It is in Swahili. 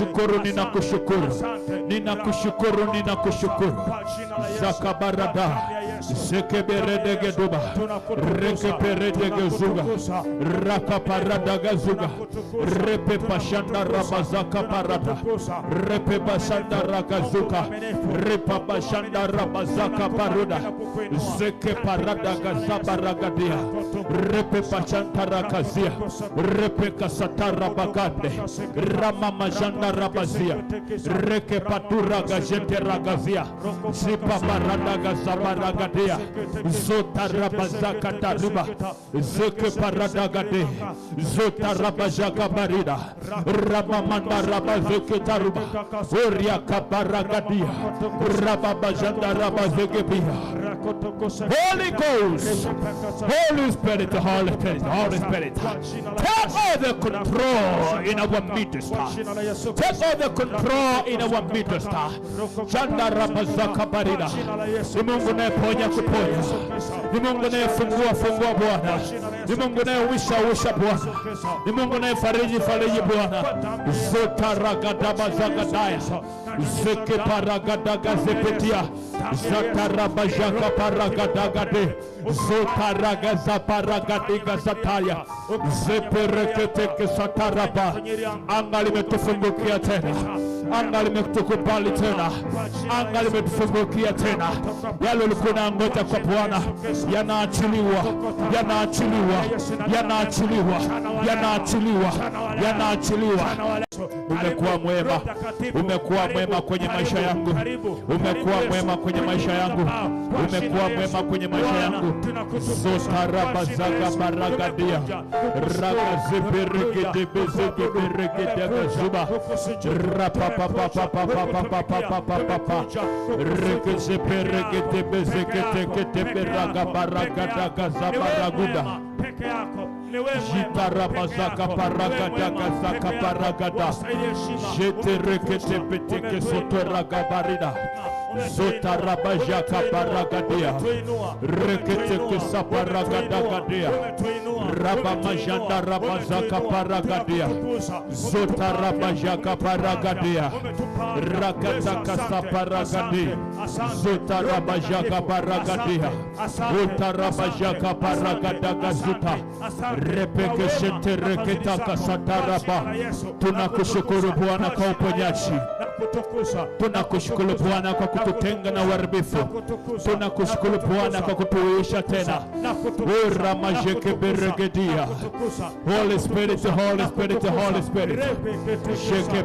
Ninakushukuru, ninakushukuru. Ninakushukuru, ninakushukuru. Zakabarada. Zekeberedege duba. Rekeperedege zuga. Rakaparadaga zuga. Repe pashanda rabazaka parada. Repe bashanda ragazuka. Repa bashanda rabazaka paruda. Zeke parada gazaba ragadia. Repe pashanta rakazia. Repe kasatara bagande. Rama majanda rabazia. Reke patura gajete ragazia. Zipa parada gazaba ragadia. Zota rabazaka taruba. Zeke parada gade. Zota rabajaka barida. Rama manda rabazeke taruba. Oria kabaragadia. Rababajanda rabazekebia. Holy Ghost, Holy Spirit, Holy Spirit, Holy Spirit, take all the control in our midst. Take all the control in our midst. Janda rabazaka barida. Ni Mungu nayeponya kuponya. Ni Mungu nayefungua fungua Bwana. Ni Mungu nayewisha Bwana. Ni Mungu nayefariji Bwana. Zota ragadaba zagadaya. Zeke paragadaga zepetia. Zata rabajaka paragadagade. Zota ragaza paragadiga zataya. Zepereketeke sataraba. Anga limetufungukia tena. Anga limetukubali tena. Anga limetufungukia tena. Yale ulikuwa ngoja kwa Bwana yanaachiliwa. Yanaachiliwa. Yanaachiliwa. Yanaachiliwa. Yanaachiliwa. Umekuwa mwema. Umekuwa mwema kwenye maisha yangu. Umekuwa mwema kwenye maisha yangu. Umekuwa mwema kwenye maisha yangu. Zotaraba zaga baragadia. Raga zeberegede bezege beregede gazuba. Rapapapapapapapapapapapa. Rege zeberegede bezege tekete beraga baragada gazabaraguda. Jitarabazaka paragada zaka paragada. Jete rekete peteke sotoraga barida. Zotarabajaka paragadia. Rekete kesa paragada gadia. Rabamajanda rabazaka paragadia. Zotarabajaka paragadia. Rakata kasa paragadia. Zotarabajaka paragadia. Zotarabajaka paragada gazuta. Repeke shete reketa kasataraba. Tunakushukuru Bwana kwa uponyaji. Tunakushukuru Bwana kwa kututenga na uharibifu. Tunakushukuru Bwana kwa kutuisha tena. Ora majeke beregedia. Holy Spirit, Holy Spirit, Holy Spirit. Sheke